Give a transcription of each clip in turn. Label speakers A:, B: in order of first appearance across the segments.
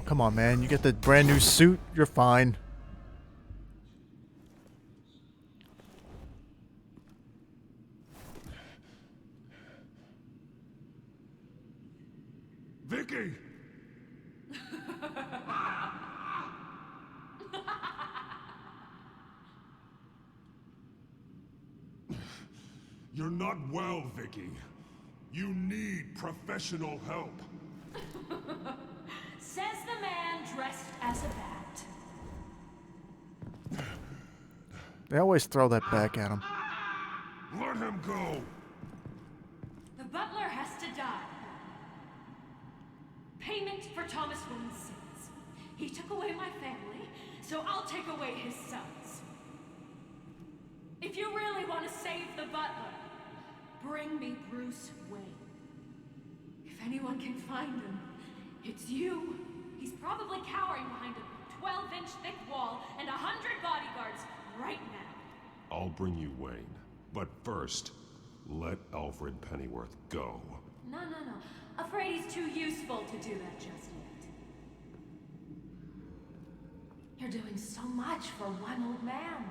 A: come on, man. You get the brand new suit, you're fine.
B: Vicky! You're not well, Vicky. You need professional help.
C: Says the man dressed as a bat.
A: They always throw that back at him.
B: Let him go.
C: The butler has to die. Payment for Thomas Wayne's sins. He took away my family, so I'll take away his sons. If you really want to save the butler, bring me Bruce Wayne. If anyone can find him, it's you. He's probably cowering behind a 12-inch thick wall and 100 bodyguards right now.
B: I'll bring you Wayne. But first, let Alfred Pennyworth go.
C: No. Afraid he's too useful to do that just yet. You're doing so much for one old man.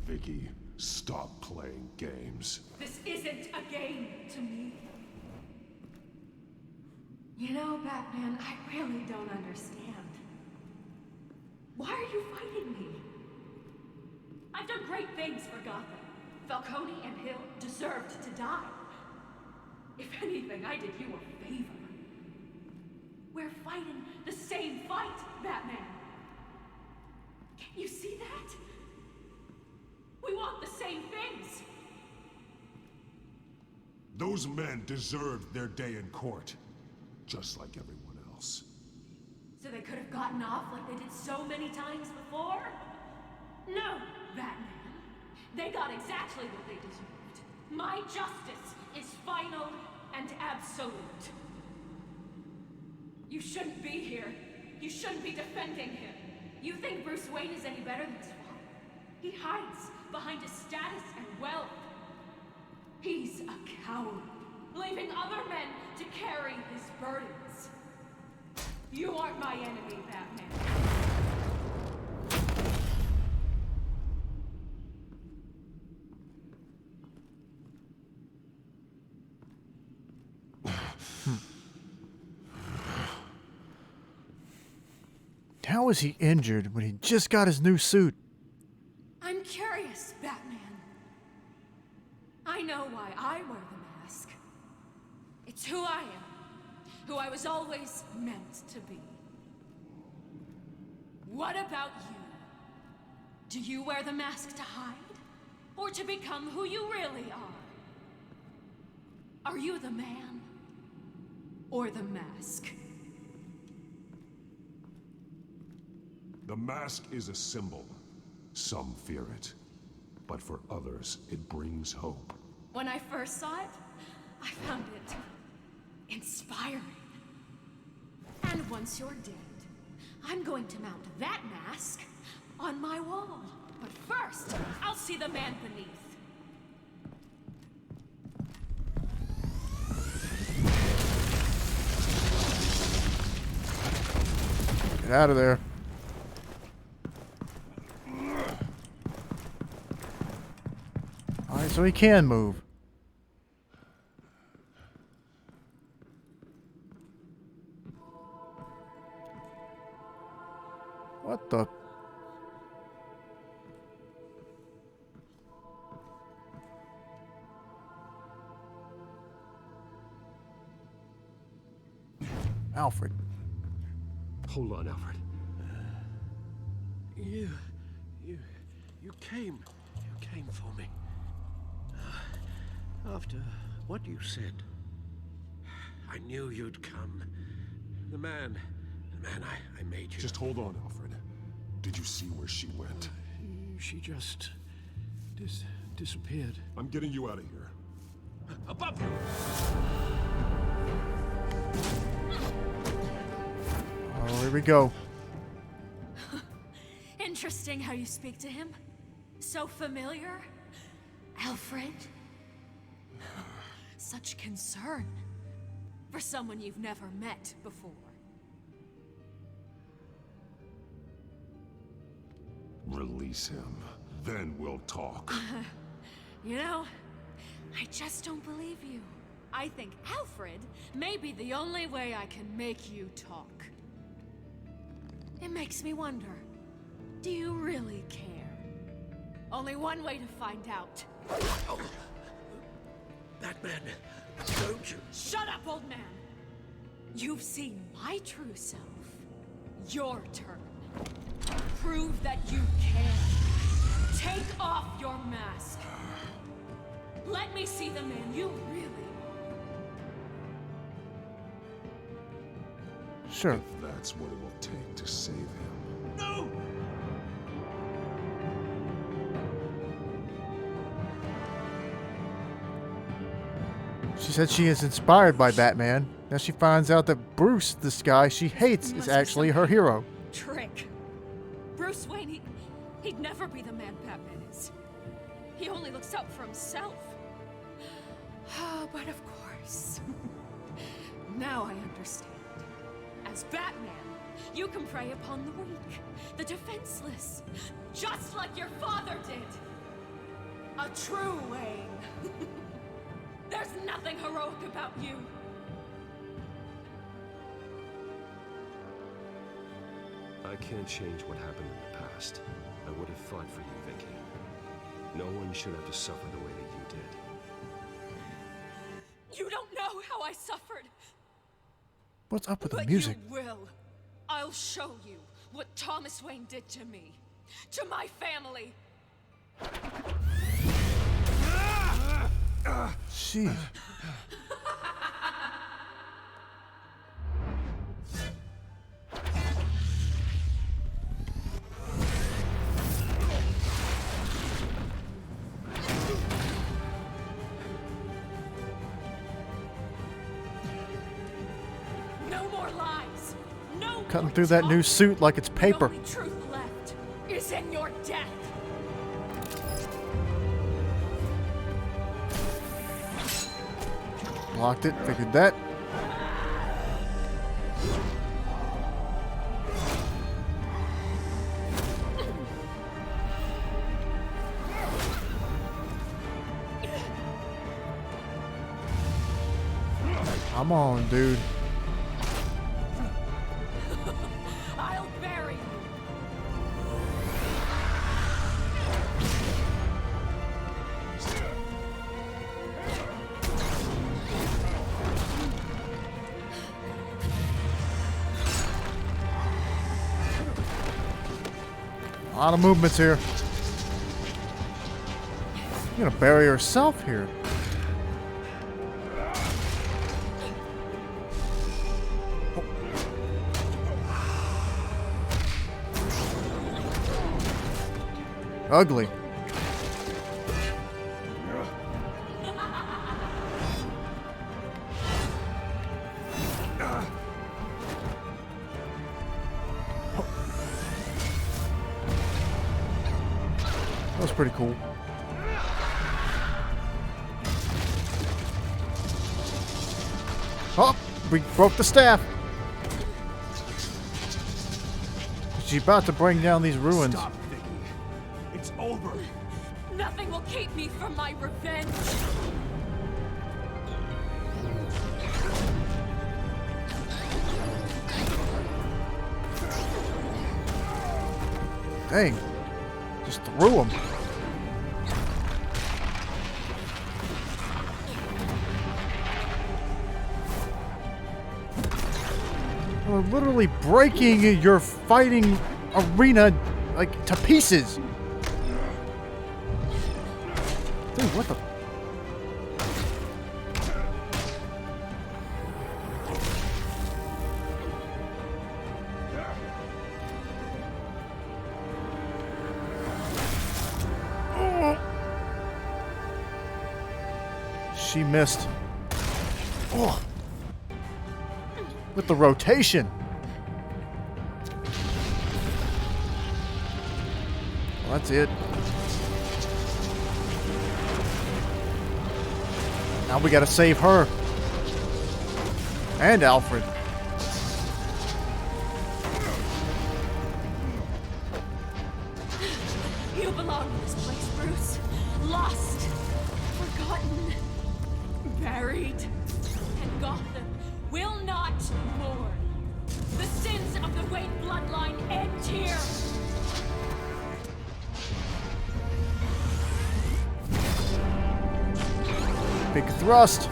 B: Vicky, stop playing games.
C: This isn't a game to me. You know, Batman, I really don't understand. Why are you fighting me? I've done great things for Gotham. Falcone and Hill deserved to die. If anything, I did you a favor. We're fighting the same fight, Batman. Can't you see that? We want the same things.
B: Those men deserved their day in court, just like everyone else.
C: So they could have gotten off like they did so many times before? No, Batman. They got exactly what they deserved. My justice is final and absolute. You shouldn't be here. You shouldn't be defending him. You think Bruce Wayne is any better than his father? He hides behind his status and wealth. He's a coward, leaving other men to carry his burdens. You aren't my enemy, Batman.
A: How is he injured when he just got his new suit?
C: I'm curious, Batman. I know why I wear the mask. It's who I am, who I was always meant to be. What about you? Do you wear the mask to hide? Or to become who you really are? Are you the man? Or the mask?
B: The mask is a symbol. Some fear it. But for others, it brings hope.
C: When I first saw it, I found it inspiring. And once you're dead, I'm going to mount that mask on my wall. But first, I'll see the man beneath.
A: Get out of there. Alright, so he can move. What the? Alfred.
B: Hold on, Alfred.
D: You came for me. After what you said, I knew you'd come. The man I made you.
B: Just hold on, Alfred. Did you see where she went?
D: She just disappeared.
B: I'm getting you out of here.
D: Above you!
A: Oh, here we go.
C: Interesting how you speak to him. So familiar. Alfred. Such concern for someone you've never met before.
B: Release him. Then we'll talk.
C: You know, I just don't believe you. I think Alfred may be the only way I can make you talk. It makes me wonder, do you really care? Only one way to find out.
D: Oh. Batman, don't you...
C: Shut up, old man! You've seen my true self. Your turn. Prove that you can. Take off your mask. Let me see the man you really are.
A: Sure.
B: If that's what it will take to save him.
D: No!
A: She said she is inspired by Batman. Now she finds out that Bruce, this guy she hates, is actually her hero.
C: Trick. Bruce Wayne, he'd never be the man Batman is. He only looks out for himself. But of course. Now I understand. As Batman, you can prey upon the weak, the defenseless, just like your father did. A true Wayne. There's nothing heroic about you.
E: I can't change what happened in the past. I would have fought for you, Vicky. No one should have to suffer the way that you did.
C: You don't know how I suffered.
A: What's up with the
C: But
A: music?
C: you will. I'll show you what Thomas Wayne did to me. To my family.
A: Jeez.
C: No more lies. No
A: Cutting
C: more
A: through that
C: talk.
A: new suit like it's paper.
C: The only truth left is in your death.
A: Blocked it, figured that. Come on, dude.
C: I'll bury you.
A: A lot of movements here. You're gonna bury herself here. Ugly. That was pretty cool. Oh, we broke the staff. She's about to bring down these ruins.
B: Stop, Vicky. It's over.
C: Nothing will keep me from my revenge.
A: Dang. Just threw him. We're literally breaking your fighting arena like to pieces. Dude, what the? She missed. Oh. With the rotation. That's it. Now we gotta save her. And Alfred.
C: You belong in this place, Bruce. Lost, forgotten, buried. And Gotham will not mourn. The sins of the Wayne bloodline end here.
A: Big thrust.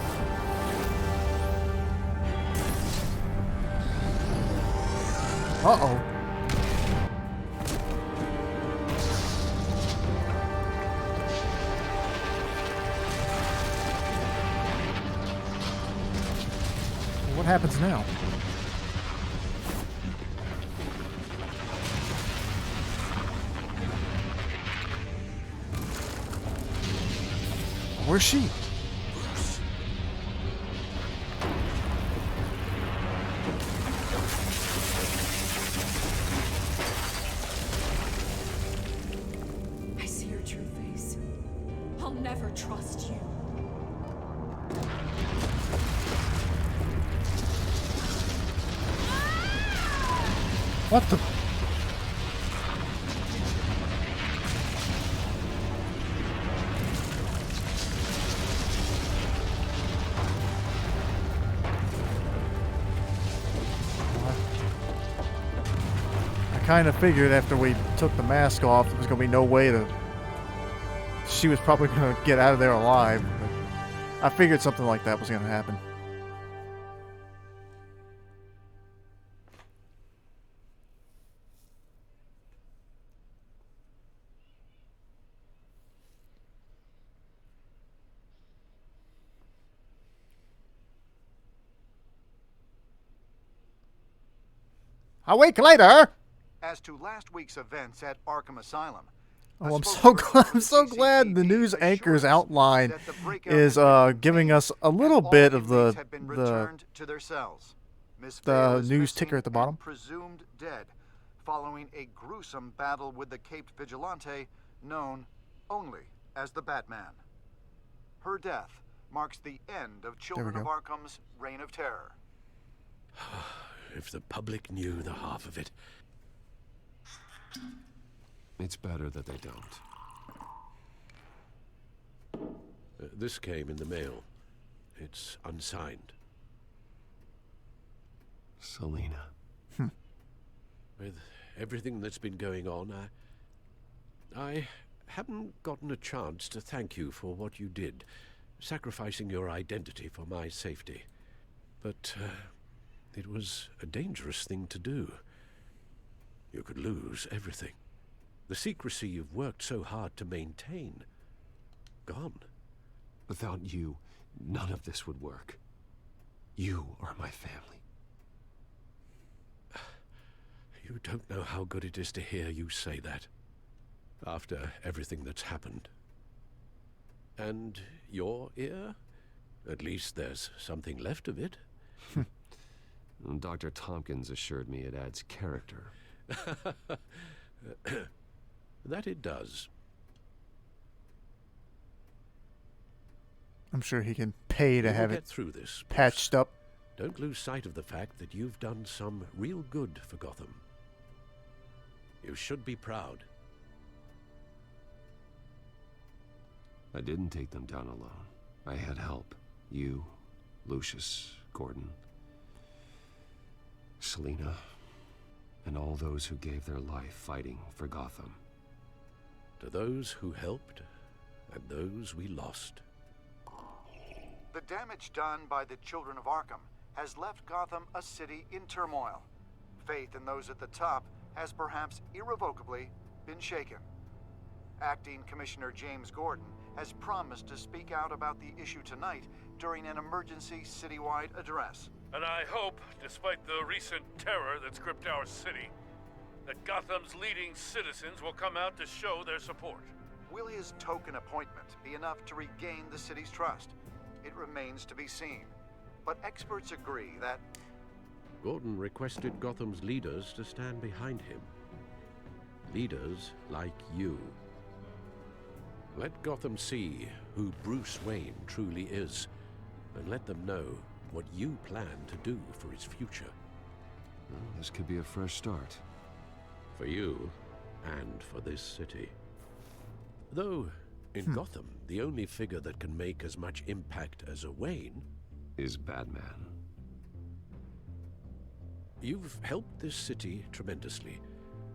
A: Uh-oh. What happens now? Where's she?
C: I see your true face. I'll never trust you.
A: What the? I kind of figured after we took the mask off, there was going to be no way to... She was probably going to get out of there alive. But I figured something like that was going to happen. A week later.
F: As to last week's events at Arkham Asylum.
A: Oh, I'm so glad the news anchor's outline is giving us a little bit of the news ticker at the bottom.
F: Presumed dead, following a gruesome battle with the caped vigilante known only as the Batman. Her death marks the end of Children of Arkham's reign of terror.
D: If the public knew the half of it.
E: It's better that they don't.
D: This came in the mail. It's unsigned.
E: Selina.
D: With everything that's been going on, I haven't gotten a chance to thank you for what you did, sacrificing your identity for my safety. But it was a dangerous thing to do. You could lose everything. The secrecy you've worked so hard to maintain. Gone.
E: Without you, none of this would work. You are my family.
D: You don't know how good it is to hear you say that. After everything that's happened. And your ear? At least there's something left of it.
E: Dr. Tompkins assured me it adds character.
D: That it does.
A: I'm sure he can pay to have
D: get
A: it
D: through this,
A: patched up.
D: Don't lose sight of the fact that you've done some real good for Gotham. You should be proud.
E: I didn't take them down alone. I had help. You, Lucius, Gordon, Selina, and all those who gave their life fighting for Gotham.
D: To those who helped, and those we lost.
F: The damage done by the Children of Arkham has left Gotham a city in turmoil. Faith in those at the top has perhaps irrevocably been shaken. Acting Commissioner James Gordon has promised to speak out about the issue tonight during an emergency citywide address.
G: And I hope, despite the recent terror that's gripped our city, that Gotham's leading citizens will come out to show their support.
F: Will his token appointment be enough to regain the city's trust? It remains to be seen. But experts agree that...
D: Gordon requested Gotham's leaders to stand behind him. Leaders like you. Let Gotham see who Bruce Wayne truly is, and let them know what you plan to do for his future.
E: Well, this could be a fresh start.
D: For you, and for this city. Though, in Gotham, the only figure that can make as much impact as a Wayne
E: Is Batman.
D: You've helped this city tremendously,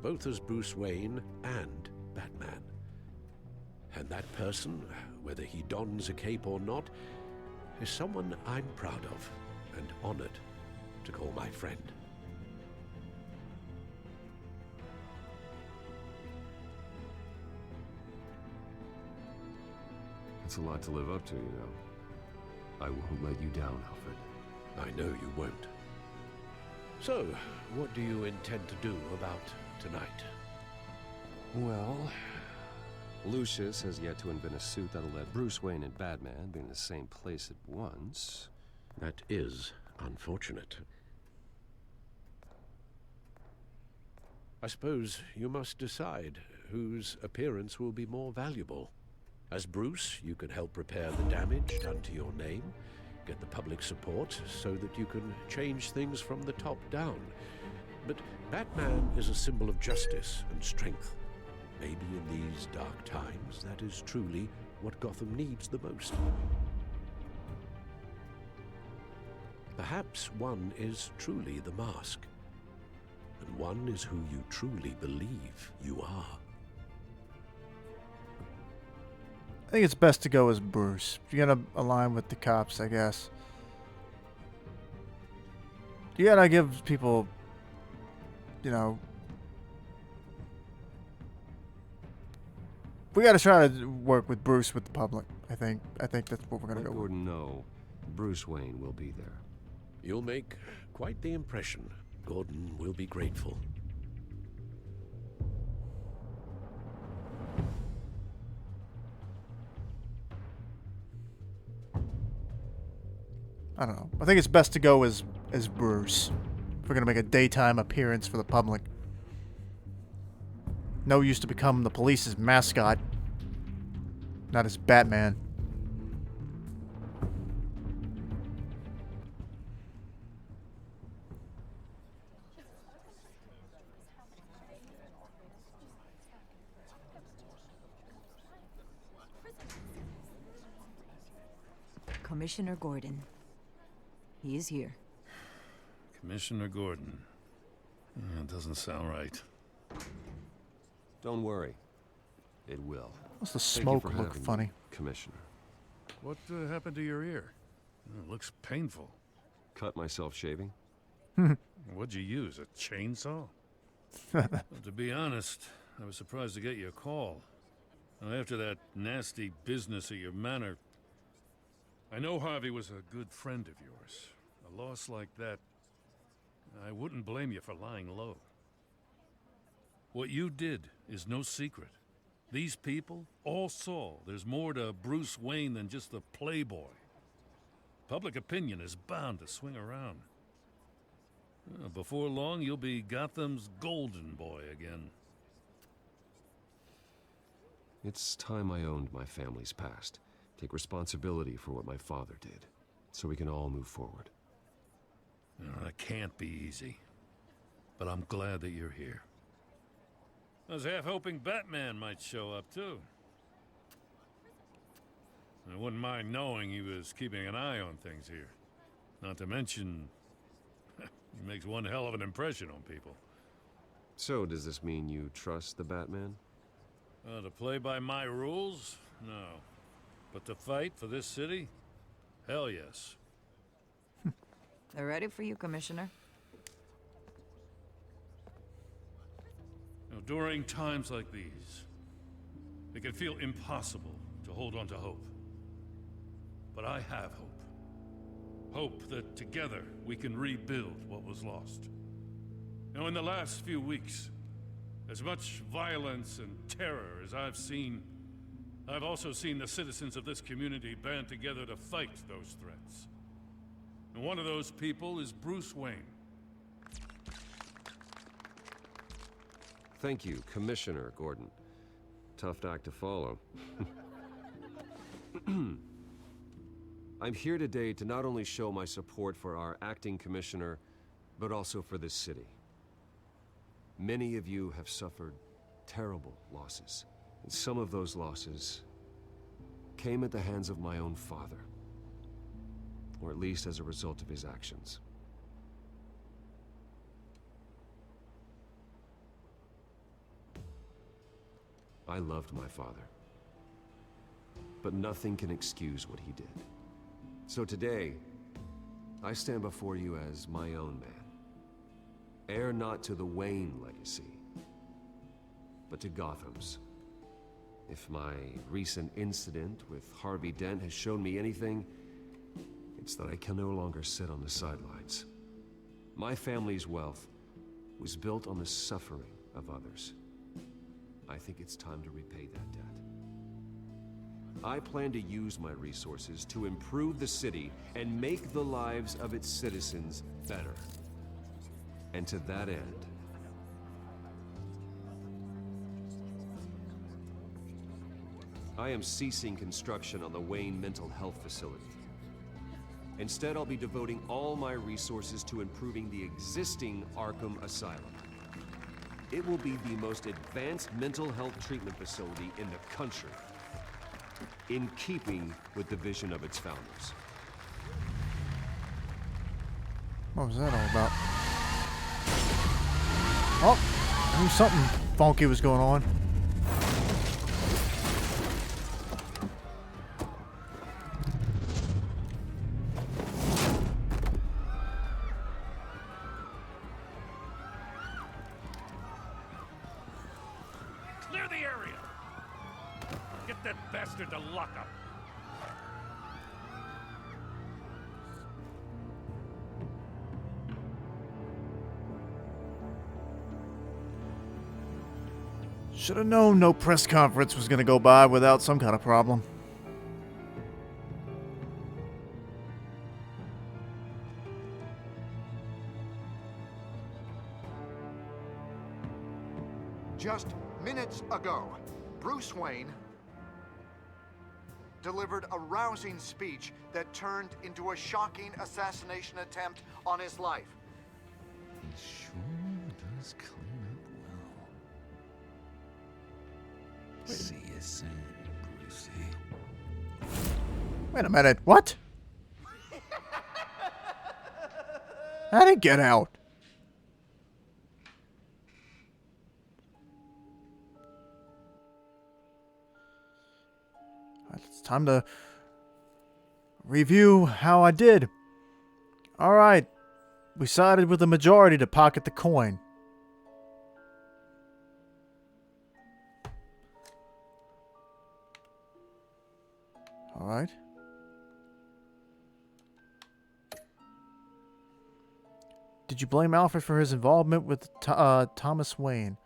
D: both as Bruce Wayne and Batman. And that person, whether he dons a cape or not, is someone I'm proud of and honored to call my friend.
E: It's a lot to live up to, you know. I won't let you down, Alfred.
D: I know you won't. So, what do you intend to do about tonight?
E: Well, Lucius has yet to invent a suit that'll let Bruce Wayne and Batman be in the same place at once.
D: That is unfortunate. I suppose you must decide whose appearance will be more valuable. As Bruce, you can help repair the damage done to your name, get the public support so that you can change things from the top down. But Batman is a symbol of justice and strength. Maybe in these dark times, that is truly what Gotham needs the most. Perhaps one is truly the mask, and one is who you truly believe you are.
A: I think it's best to go as Bruce. If you're gonna align with the cops, I guess. You gotta give people, you know... We gotta try to work with Bruce with the public, I think. I think that's what we're gonna
E: Let
A: go with.
E: Gordon know Bruce Wayne will be there.
D: You'll make quite the impression. Gordon will be grateful.
A: I don't know. I think it's best to go as Bruce. If we're gonna make a daytime appearance for the public. No use to become the police's mascot. Not as Batman.
H: Commissioner Gordon. He is here.
G: Commissioner Gordon. Yeah, it doesn't sound right.
E: Don't worry. It will.
A: What's the
E: Thank you
A: smoke
E: for
A: look
E: having me,
A: funny?
E: Commissioner.
G: What happened to your ear? It looks painful.
E: Cut myself shaving?
G: What'd you use, a chainsaw? Well, to be honest, I was surprised to get your call. Now, after that nasty business at your manor, I know Harvey was a good friend of yours. A loss like that, I wouldn't blame you for lying low. What you did is no secret. These people all saw there's more to Bruce Wayne than just the playboy. Public opinion is bound to swing around. Before long, you'll be Gotham's golden boy again.
E: It's time I owned my family's past. Take responsibility for what my father did, so we can all move forward.
G: That can't be easy. But I'm glad that you're here. I was half hoping Batman might show up, too. I wouldn't mind knowing he was keeping an eye on things here. Not to mention, he makes one hell of an impression on people.
E: So, does this mean you trust the Batman?
G: To play by my rules? No. But to fight for this city? Hell yes.
H: They're ready for you, Commissioner.
G: During times like these, it can feel impossible to hold on to hope. But I have hope. Hope that together we can rebuild what was lost. Now, in the last few weeks, as much violence and terror as I've seen, I've also seen the citizens of this community band together to fight those threats. And one of those people is Bruce Wayne.
E: Thank you, Commissioner Gordon. Tough act to follow. I'm here today to not only show my support for our acting commissioner, but also for this city. Many of you have suffered terrible losses, and some of those losses came at the hands of my own father, or at least as a result of his actions. I loved my father, but nothing can excuse what he did. So today, I stand before you as my own man, heir not to the Wayne legacy, but to Gotham's. If my recent incident with Harvey Dent has shown me anything, it's that I can no longer sit on the sidelines. My family's wealth was built on the suffering of others. I think it's time to repay that debt. I plan to use my resources to improve the city and make the lives of its citizens better. And to that end, I am ceasing construction on the Wayne Mental Health Facility. Instead, I'll be devoting all my resources to improving the existing Arkham Asylum. It will be the most advanced mental health treatment facility in the country, in keeping with the vision of its founders.
A: What was that all about? Oh, I knew something funky was going on.
G: Clear the area! Get that bastard to lockup!
A: Should have known no press conference was going to go by without some kind of problem.
F: Just minutes ago, Bruce Wayne delivered a rousing speech that turned into a shocking assassination attempt on his life.
I: He sure does clean up well. See you soon, Brucey.
A: Wait a minute, what? I didn't get out. It's time to review how I did. Alright, we sided with the majority to pocket the coin. Alright. Did you blame Alfred for his involvement with Thomas Wayne?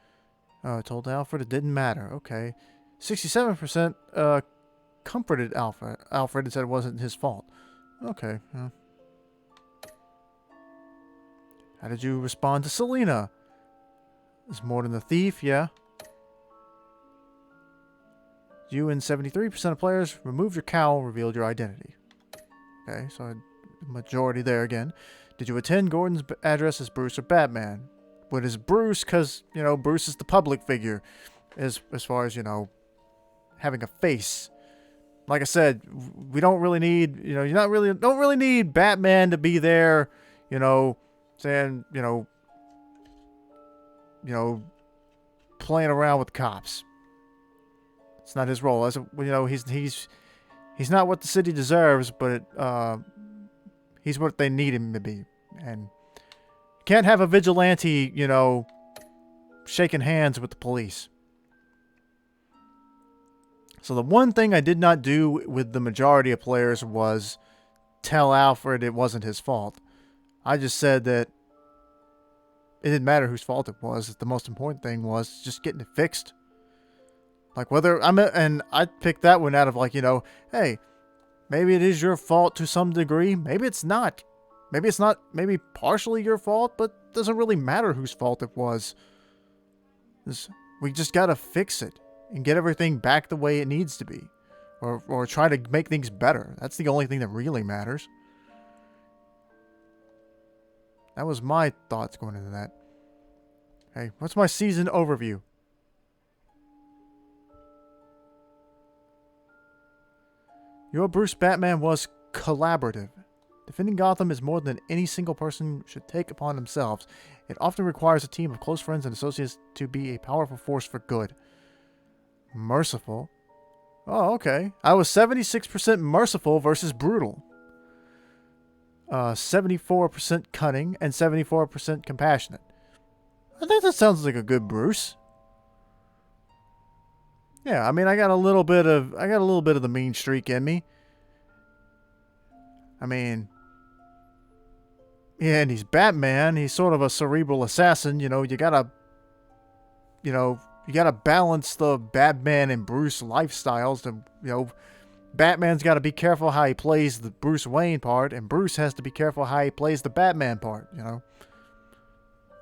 A: I told Alfred it didn't matter. Okay. 67% comforted Alfred and said it wasn't his fault. Okay. Yeah. How did you respond to Selina? Is more than the thief, yeah. You and 73% of players removed your cowl and revealed your identity. Okay, so a majority there again. Did you attend Gordon's address as Bruce or Batman? What is Bruce? Because, you know, Bruce is the public figure. As far as, you know, having a face. Like I said, we don't really need, you know, don't really need Batman to be there, you know, saying, you know, playing around with cops. It's not his role. As a, you know, he's not what the city deserves, but he's what they need him to be. And can't have a vigilante, you know, shaking hands with the police. So the one thing I did not do with the majority of players was tell Alfred it wasn't his fault. I just said that it didn't matter whose fault it was. The most important thing was just getting it fixed. Like whether and I picked that one out of like, you know, hey, maybe it is your fault to some degree. Maybe it's not. Maybe it's not, maybe partially your fault, but it doesn't really matter whose fault it was. We just gotta fix it and get everything back the way it needs to be. Or try to make things better. That's the only thing that really matters. That was my thoughts going into that. Hey, what's my season overview? Your Bruce Batman was collaborative. Defending Gotham is more than any single person should take upon themselves. It often requires a team of close friends and associates to be a powerful force for good. Merciful. Oh, okay. I was 76% merciful versus brutal. 74% cunning and 74% compassionate. I think that sounds like a good Bruce. Yeah, I mean, I got a little bit of the mean streak in me. I mean, yeah, and he's Batman. He's sort of a cerebral assassin. You gotta balance the Batman and Bruce lifestyles. Batman's got to be careful how he plays the Bruce Wayne part, and Bruce has to be careful how he plays the Batman part.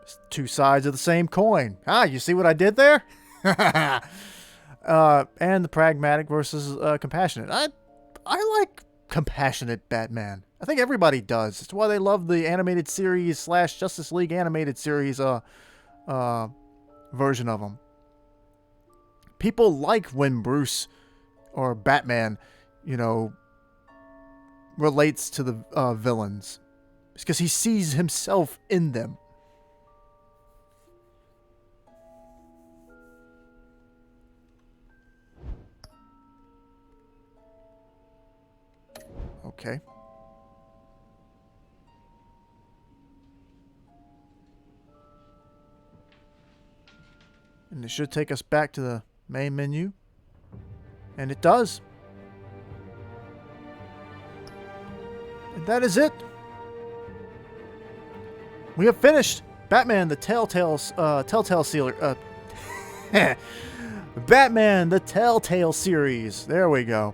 A: It's two sides of the same coin. You see what I did there? And the pragmatic versus compassionate. I like compassionate Batman. I think everybody does. That's why they love the animated series / Justice League animated series version of him. People like when Bruce or Batman, relates to the villains. It's because he sees himself in them. Okay. And it should take us back to the main menu. And it does. And that is it. We have finished Batman the Telltale series. Batman the Telltale series. There we go.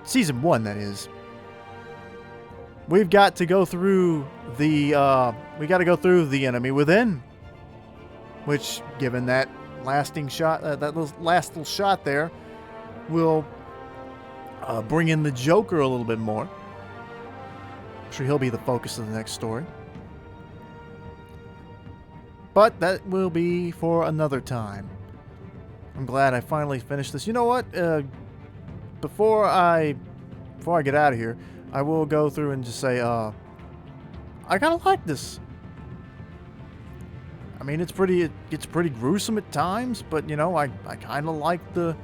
A: Season 1, that is. We've got to go through the enemy within, which, given that lasting shot, that last little shot there, will bring in the Joker a little bit more. I'm sure he'll be the focus of the next story. But that will be for another time. I'm glad I finally finished this. You know what? Before I get out of here, I will go through and just say, I kind of like this. I mean, it's pretty gruesome at times, but I kind of like the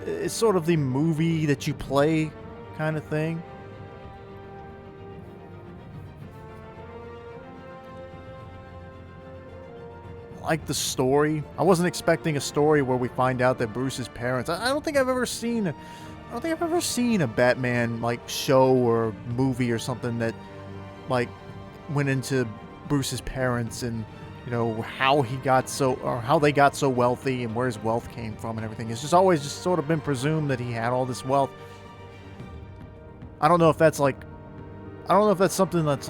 A: it's sort of the movie that you play kind of thing. I like the story. I wasn't expecting a story where we find out that Bruce's parents. I don't think I've ever seen a Batman show or movie or something that went into Bruce's parents and how they got so wealthy and where his wealth came from and everything. It's just always just sort of been presumed that he had all this wealth. I don't know if that's something that's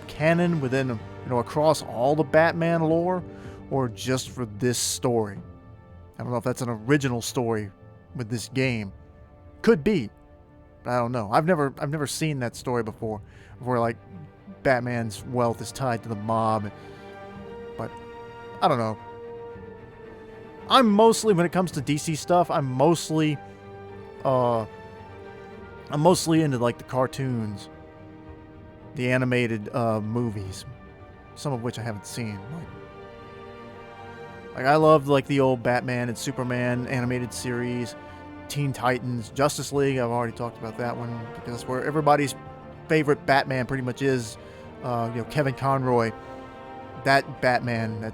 A: canon within across all the Batman lore, or just for this story. I don't know if that's an original story with this game. Could be. But I don't know. I've never seen that story before, where Batman's wealth is tied to the mob. But I don't know. I'm mostly, when it comes to DC stuff, I'm mostly into the cartoons, the animated movies, some of which I haven't seen. I loved the old Batman and Superman animated series, Teen Titans, Justice League. I've already talked about that one because that's where everybody's favorite Batman pretty much is. Kevin Conroy, that Batman.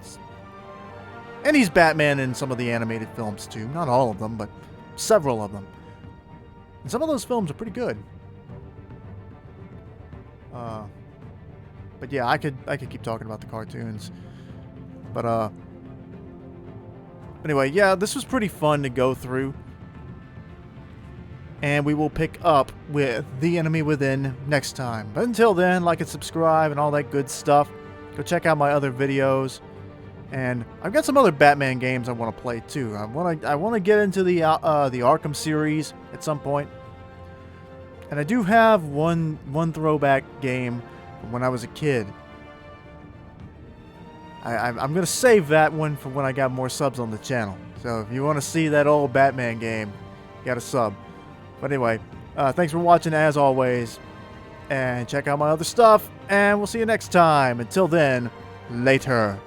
A: And he's Batman in some of the animated films too. Not all of them, but several of them. And some of those films are pretty good. But yeah, I could keep talking about the cartoons. But anyway, yeah, this was pretty fun to go through. And we will pick up with The Enemy Within next time. But until then, like and subscribe and all that good stuff. Go Go check out my other videos. And I've got some other Batman games I want to play too. I want to get into the Arkham series at some point. And I do have one throwback game from when I was a kid. I'm going to save that one for when I got more subs on the channel. So if you want to see that old Batman game, you got to sub. But anyway, thanks for watching as always. And check out my other stuff. And we'll see you next time. Until then, later.